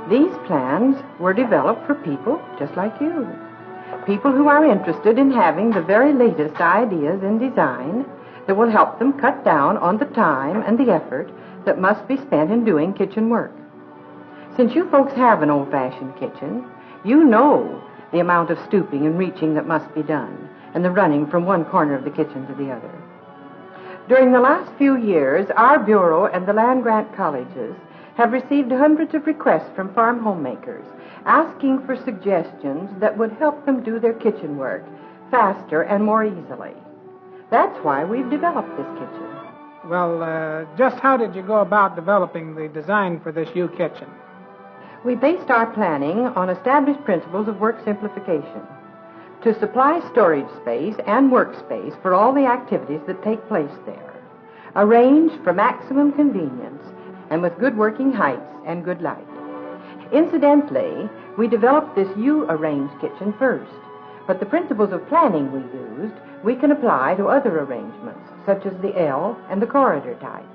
These plans were developed for people just like you. People who are interested in having the very latest ideas in design that will help them cut down on the time and the effort that must be spent in doing kitchen work. Since you folks have an old-fashioned kitchen, you know the amount of stooping and reaching that must be done, and the running from one corner of the kitchen to the other. During the last few years, our Bureau and the land-grant colleges have received hundreds of requests from farm homemakers asking for suggestions that would help them do their kitchen work faster and more easily. That's why we've developed this kitchen. Well, just how did you go about developing the design for this U kitchen? We based our planning on established principles of work simplification to supply storage space and workspace for all the activities that take place there, arranged for maximum convenience and with good working heights and good light. Incidentally, we developed this U-arranged kitchen first, but the principles of planning we can apply to other arrangements, such as the L and the corridor type.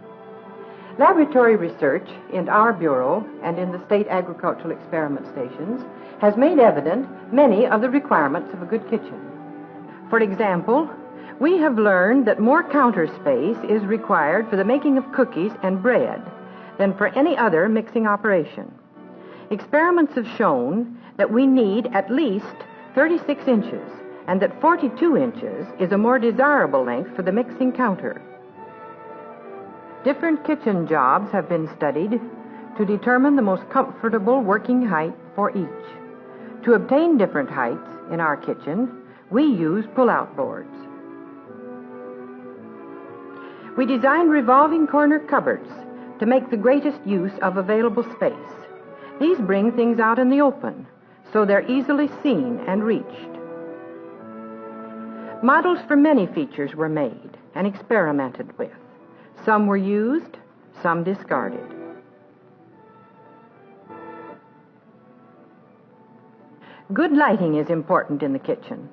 Laboratory research in our Bureau and in the state agricultural experiment stations has made evident many of the requirements of a good kitchen. For example, we have learned that more counter space is required for the making of cookies and bread than for any other mixing operation. Experiments have shown that we need at least 36 inches and that 42 inches is a more desirable length for the mixing counter. Different kitchen jobs have been studied to determine the most comfortable working height for each. To obtain different heights in our kitchen, we use pull-out boards. We designed revolving corner cupboards to make the greatest use of available space. These bring things out in the open, so they're easily seen and reached. Models for many features were made and experimented with. Some were used, some discarded. Good lighting is important in the kitchen.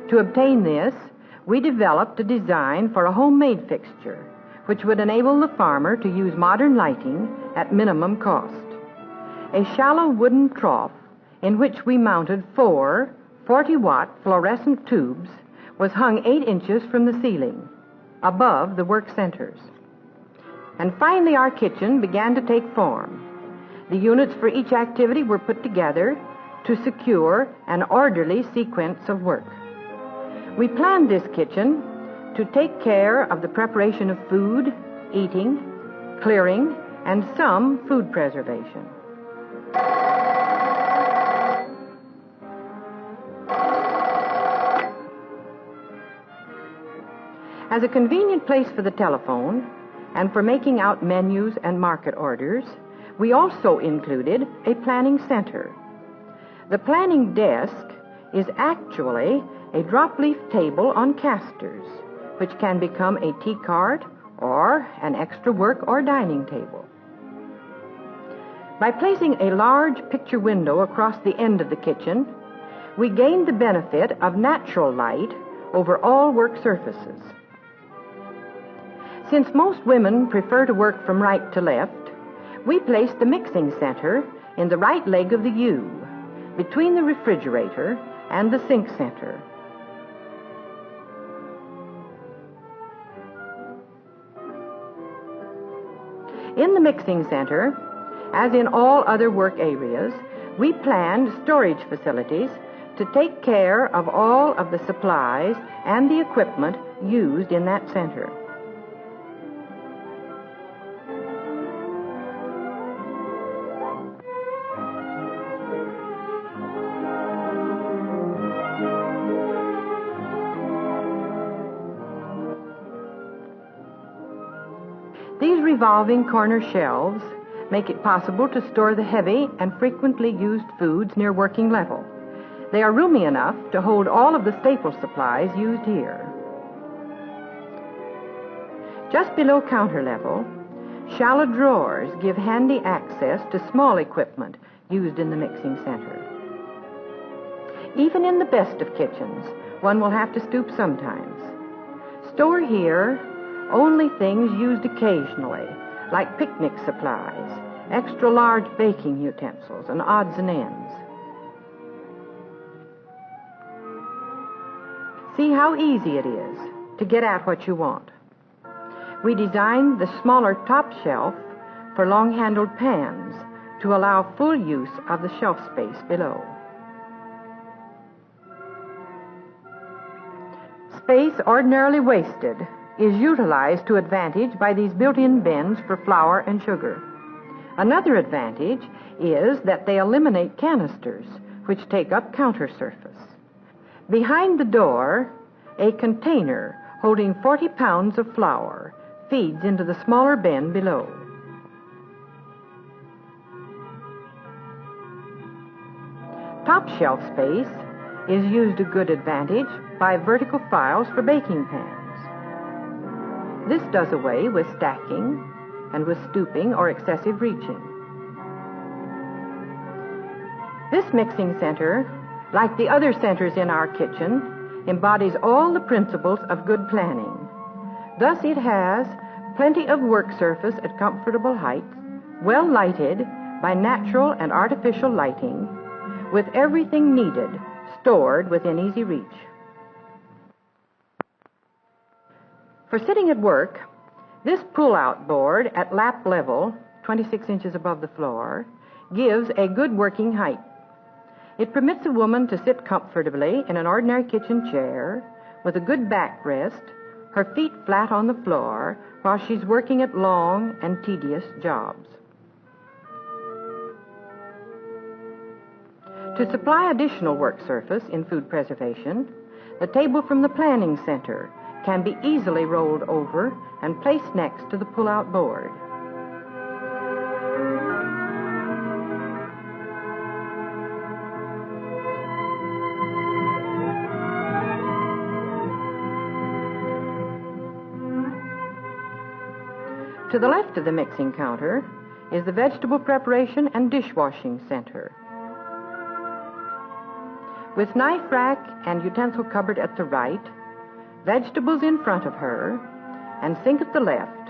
To obtain this, we developed a design for a homemade fixture which would enable the farmer to use modern lighting at minimum cost. A shallow wooden trough in which we mounted 4 40-watt fluorescent tubes was hung 8 inches from the ceiling, above the work centers. And finally our kitchen began to take form. The units for each activity were put together to secure an orderly sequence of work. We planned this kitchen to take care of the preparation of food, eating, clearing, and some food preservation. As a convenient place for the telephone and for making out menus and market orders, we also included a planning center. The planning desk is actually a drop-leaf table on casters, which can become a tea cart or an extra work or dining table. By placing a large picture window across the end of the kitchen, we gained the benefit of natural light over all work surfaces. Since most women prefer to work from right to left, we placed the mixing center in the right leg of the U, between the refrigerator and the sink center. In the mixing center, as in all other work areas, we planned storage facilities to take care of all of the supplies and the equipment used in that center. These revolving corner shelves make it possible to store the heavy and frequently used foods near working level. They are roomy enough to hold all of the staple supplies used here. Just below counter level, shallow drawers give handy access to small equipment used in the mixing center. Even in the best of kitchens, one will have to stoop sometimes. Store here only things used occasionally, like picnic supplies, extra large baking utensils, and odds and ends. See how easy it is to get at what you want. We designed the smaller top shelf for long-handled pans to allow full use of the shelf space below. Space ordinarily wasted is utilized to advantage by these built-in bins for flour and sugar. Another advantage is that they eliminate canisters, which take up counter surface. Behind the door, a container holding 40 pounds of flour feeds into the smaller bin below. Top shelf space is used to good advantage by vertical files for baking pans. This does away with stacking and with stooping or excessive reaching. This mixing center, like the other centers in our kitchen, embodies all the principles of good planning. Thus it has plenty of work surface at comfortable heights, well lighted by natural and artificial lighting, with everything needed stored within easy reach. For sitting at work, this pull-out board at lap level, 26 inches above the floor, gives a good working height. It permits a woman to sit comfortably in an ordinary kitchen chair with a good backrest, her feet flat on the floor while she's working at long and tedious jobs. To supply additional work surface in food preservation, the table from the planning center can be easily rolled over and placed next to the pull-out board. To the left of the mixing counter is the vegetable preparation and dishwashing center. With knife rack and utensil cupboard at the right, vegetables in front of her, and sink at the left,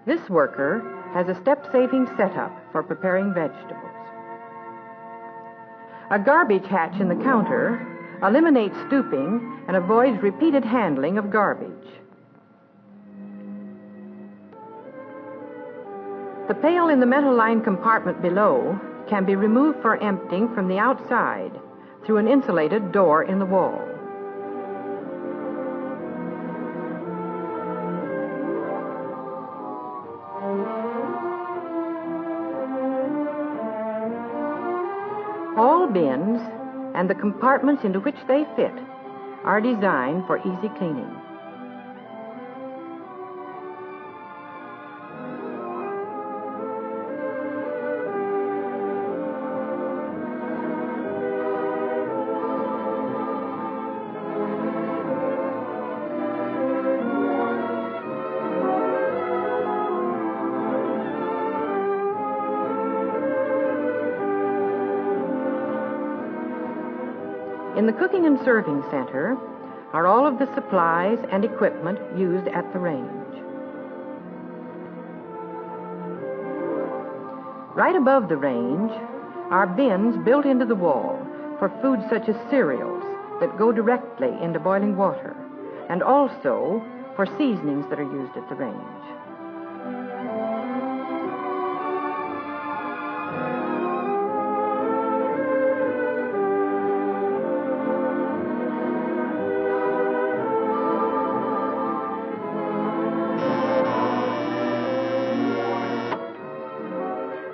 this worker has a step-saving setup for preparing vegetables. A garbage hatch in the counter eliminates stooping and avoids repeated handling of garbage. The pail in the metal-lined compartment below can be removed for emptying from the outside through an insulated door in the wall. All bins and the compartments into which they fit are designed for easy cleaning. In the cooking and serving center are all of the supplies and equipment used at the range. Right above the range are bins built into the wall for foods such as cereals that go directly into boiling water, and also for seasonings that are used at the range.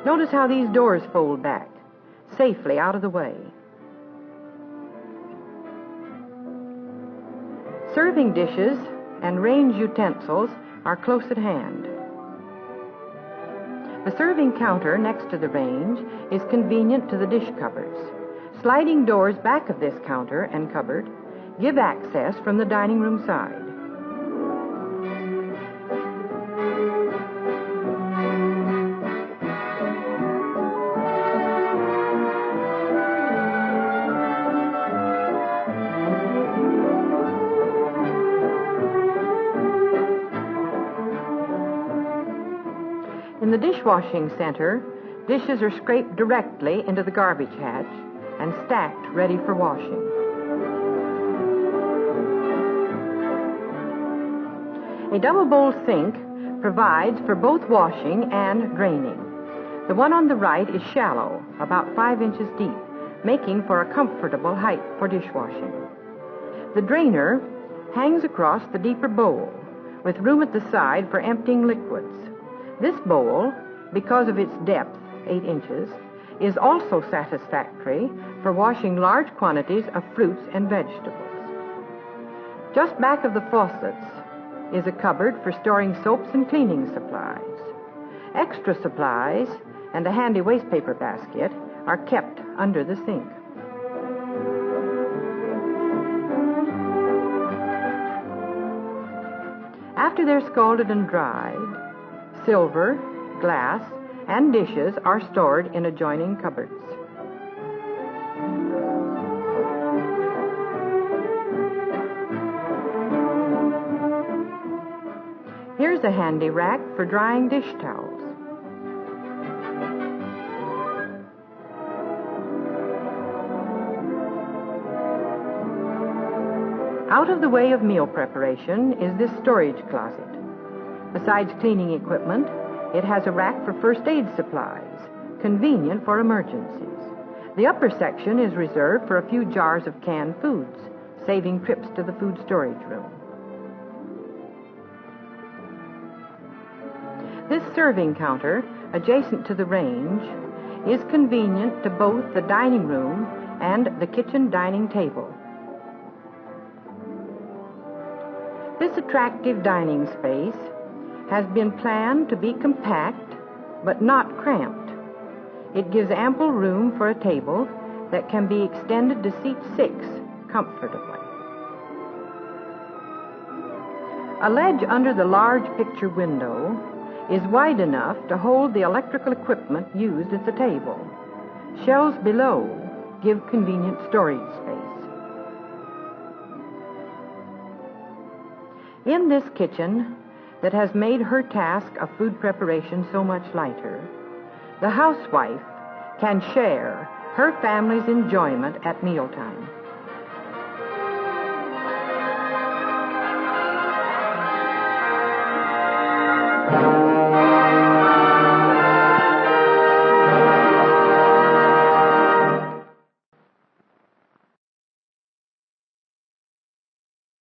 Notice how these doors fold back, safely out of the way. Serving dishes and range utensils are close at hand. The serving counter next to the range is convenient to the dish cupboards. Sliding doors back of this counter and cupboard give access from the dining room side. In the dishwashing center, dishes are scraped directly into the garbage hatch and stacked ready for washing. A double bowl sink provides for both washing and draining. The one on the right is shallow, about 5 inches deep, making for a comfortable height for dishwashing. The drainer hangs across the deeper bowl, with room at the side for emptying liquids. This bowl, because of its depth, 8 inches, is also satisfactory for washing large quantities of fruits and vegetables. Just back of the faucets is a cupboard for storing soaps and cleaning supplies. Extra supplies and a handy wastepaper basket are kept under the sink. After they're scalded and dried, silver, glass, and dishes are stored in adjoining cupboards. Here's a handy rack for drying dish towels. Out of the way of meal preparation is this storage closet. Besides cleaning equipment, it has a rack for first aid supplies, convenient for emergencies. The upper section is reserved for a few jars of canned foods, saving trips to the food storage room. This serving counter, adjacent to the range, is convenient to both the dining room and the kitchen dining table. This attractive dining space has been planned to be compact but not cramped. It gives ample room for a table that can be extended to seat 6 comfortably. A ledge under the large picture window is wide enough to hold the electrical equipment used at the table. Shelves below give convenient storage space. In this kitchen that has made her task of food preparation so much lighter, the housewife can share her family's enjoyment at mealtime.